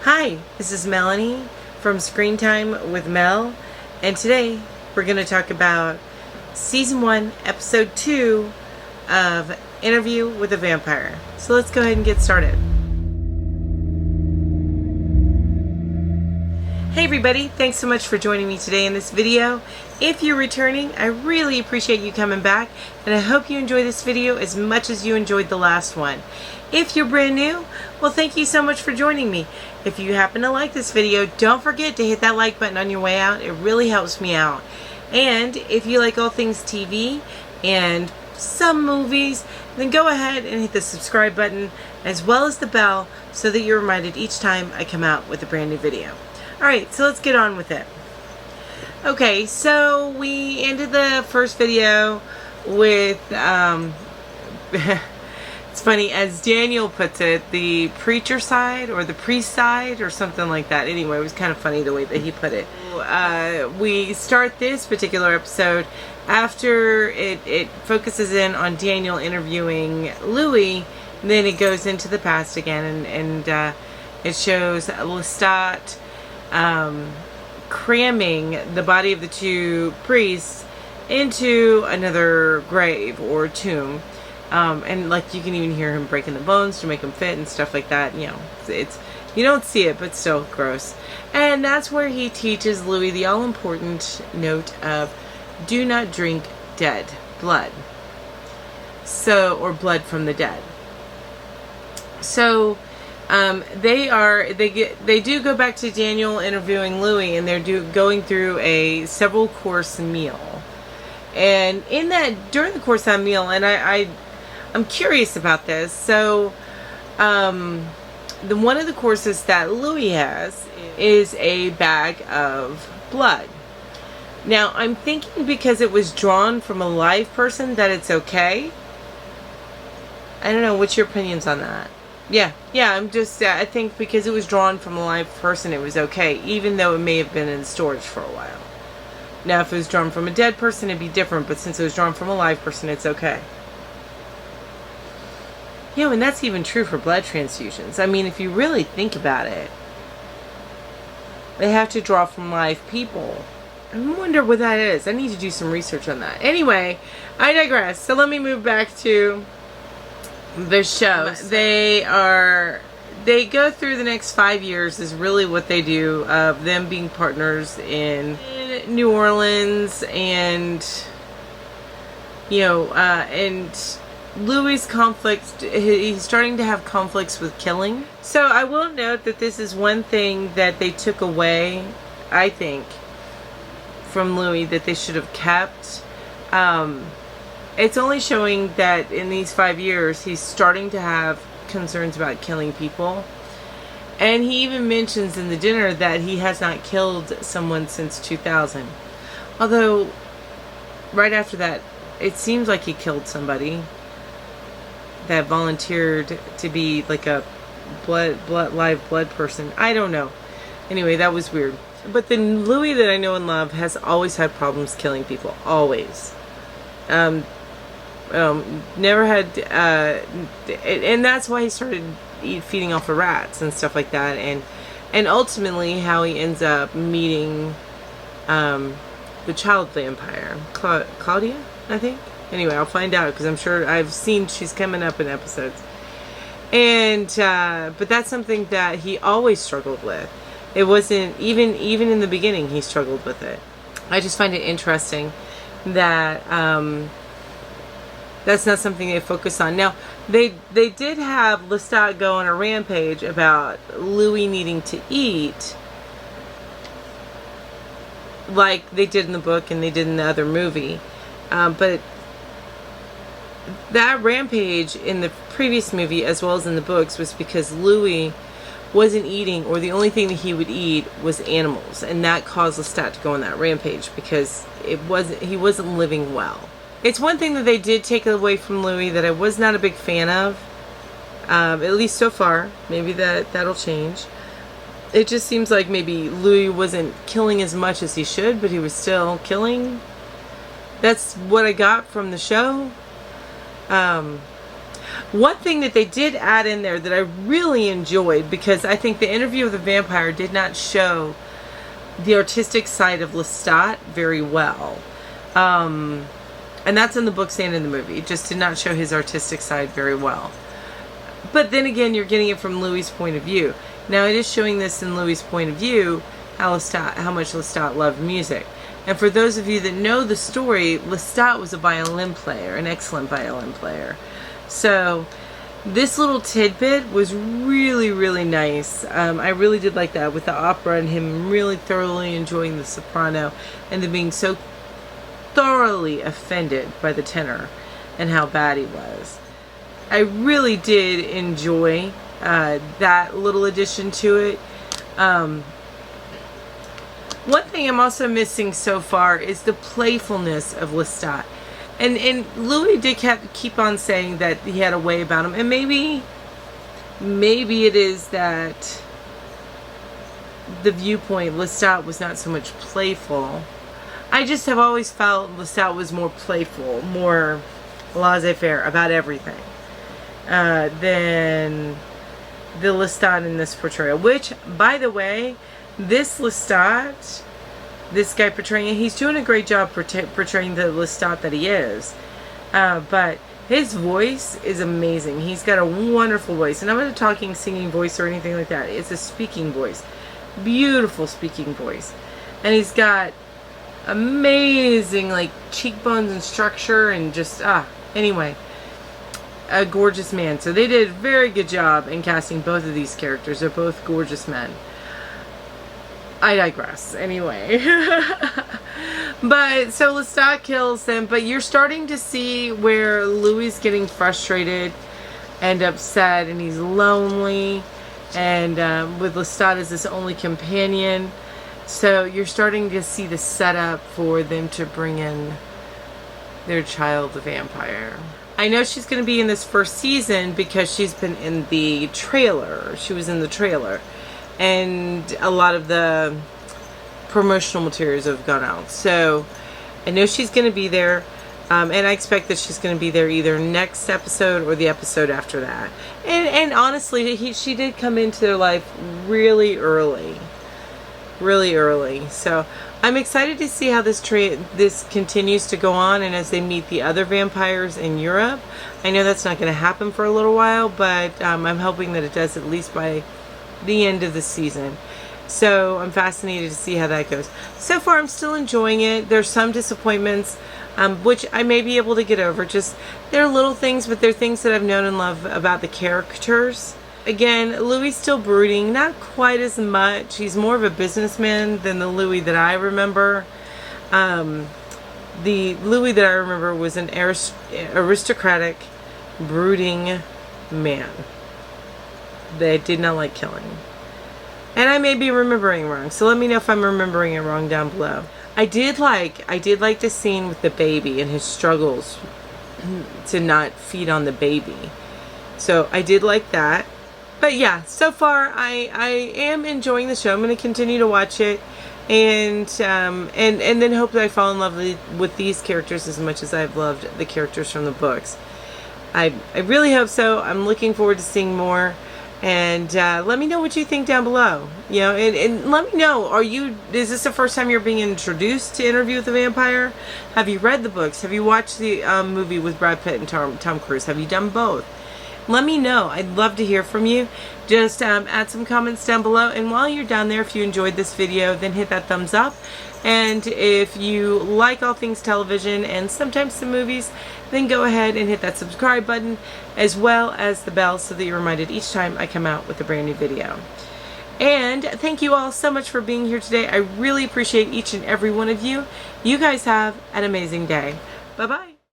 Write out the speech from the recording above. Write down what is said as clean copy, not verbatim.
Hi, this is Melanie from Screentime with Mel, and today we're going to talk about Season 1, Episode 2 of Interview with a Vampire. So let's go ahead and get started. Hey everybody, thanks so much for joining me today in this video. If you're returning, I really appreciate you coming back, and I hope you enjoy this video as much as you enjoyed the last one. If you're brand new, well, thank you so much for joining me. If you happen to like this video, don't forget to hit that like button on your way out. It really helps me out. And if you like all things TV and some movies, then go ahead and hit the subscribe button as well as the bell so that you're reminded each time I come out with a brand new video. Alright, so let's get on with it. Okay, so we ended the first video with, it's funny, as Daniel puts it, the preacher side or the priest side or something like that. Anyway, it was kind of funny the way that he put it. We start this particular episode after it focuses in on Daniel interviewing Louis, and then it goes into the past again, and it shows Lestat cramming the body of the two priests into another grave or tomb. And like you can even hear him breaking the bones to make them fit and stuff like that. You know, it's you don't see it, but still gross. And that's where he teaches Louis the all-important note of do not drink dead blood. So, or blood from the dead. So they do go back to Daniel interviewing Louis, and they're going through a several course meal. And in that, during the course of that meal, and I'm curious about this. So, one of the courses that Louis has is a bag of blood. Now, I'm thinking because it was drawn from a live person that it's okay. I don't know. What's your opinions on that? Yeah. I'm just, I think because it was drawn from a live person, it was okay, even though it may have been in storage for a while. Now, if it was drawn from a dead person, it'd be different, but since it was drawn from a live person, it's okay. You know, and that's even true for blood transfusions. I mean, if you really think about it, they have to draw from live people. I wonder what that is. I need to do some research on that. Anyway, I digress. So let me move back to the show. They go through the next 5 years is really what they do of them being partners in New Orleans, and you know, and Louis' conflict, he's starting to have conflicts with killing. So I will note that this is one thing that they took away, I think, from Louis that they should have kept. It's only showing that in these 5 years he's starting to have concerns about killing people. And he even mentions in the dinner that he has not killed someone since 2000. Although, right after that, it seems like he killed somebody that volunteered to be like a live blood person. I don't know. Anyway, that was weird. But the Louis that I know and love has always had problems killing people. Always. Never had, and that's why he started feeding off of rats and stuff like that, and ultimately how he ends up meeting the child vampire, Claudia, I think. Anyway, I'll find out because I'm sure I've seen she's coming up in episodes. And but that's something that he always struggled with. It wasn't even in the beginning he struggled with it. I just find it interesting that that's not something they focus on. Now, they did have Lestat go on a rampage about Louis needing to eat, like they did in the book and they did in the other movie. But that rampage in the previous movie as well as in the books was because Louis wasn't eating, or the only thing that he would eat was animals, and that caused Lestat to go on that rampage because he wasn't living well. It's one thing that they did take away from Louis that I was not a big fan of, at least so far. Maybe that'll change. It just seems like maybe Louis wasn't killing as much as he should, but he was still killing. That's what I got from the show. One thing that they did add in there that I really enjoyed, because I think the interview with the vampire did not show the artistic side of Lestat very well. And that's in the books and in the movie. It just did not show his artistic side very well. But then again, you're getting it from Louis's point of view. Now, it is showing this in Louis's point of view, how much Lestat loved music. And for those of you that know the story, Lestat was a violin player, an excellent violin player. So this little tidbit was really, really nice. I really did like that with the opera and him really thoroughly enjoying the soprano and then being so thoroughly offended by the tenor and how bad he was. I really did enjoy that little addition to it. One thing I'm also missing so far is the playfulness of Lestat. And Louis did keep on saying that he had a way about him. And maybe it is that the viewpoint, Lestat was not so much playful. I just have always felt Lestat was more playful, more laissez-faire about everything than the Lestat in this portrayal. Which, by the way, this Lestat, this guy portraying it, he's doing a great job portraying the Lestat that he is. But his voice is amazing. He's got a wonderful voice. And I'm not a talking, singing voice or anything like that. It's a speaking voice. Beautiful speaking voice. And he's got amazing, like, cheekbones and structure and just, anyway. A gorgeous man. So they did a very good job in casting both of these characters. They're both gorgeous men. I digress. Anyway. But, so Lestat kills them, but you're starting to see where Louis is getting frustrated and upset, and he's lonely, and with Lestat as his only companion. So you're starting to see the setup for them to bring in their child, the vampire. I know she's going to be in this first season because she's been in the trailer. She was in the trailer. And a lot of the promotional materials have gone out. So I know she's going to be there. And I expect that she's going to be there either next episode or the episode after that. And honestly, she did come into their life really early. Really early. So I'm excited to see how this continues to go on, and as they meet the other vampires in Europe. I know that's not going to happen for a little while, but I'm hoping that it does at least by the end of the season. So I'm fascinated to see how that goes. So far, I'm still enjoying it. There's some disappointments, which I may be able to get over. Just, they're little things, but they're things that I've known and loved about the characters. Again, Louis still brooding, not quite as much. He's more of a businessman than the Louis that I remember. The Louis that I remember was an aristocratic, brooding man that did not like killing. And I may be remembering wrong, so let me know if I'm remembering it wrong down below. I did like the scene with the baby and his struggles to not feed on the baby. So I did like that. But yeah, so far I am enjoying the show. I'm going to continue to watch it, and then hope that I fall in love with these characters as much as I've loved the characters from the books. I really hope so. I'm looking forward to seeing more. And let me know what you think down below. You know, and let me know, is this the first time you're being introduced to Interview with the Vampire? Have you read the books? Have you watched the movie with Brad Pitt and Tom Cruise? Have you done both? Let me know. I'd love to hear from you. Just add some comments down below. And while you're down there, if you enjoyed this video, then hit that thumbs up. And if you like all things television and sometimes some movies, then go ahead and hit that subscribe button as well as the bell so that you're reminded each time I come out with a brand new video. And thank you all so much for being here today. I really appreciate each and every one of you. You guys have an amazing day. Bye-bye.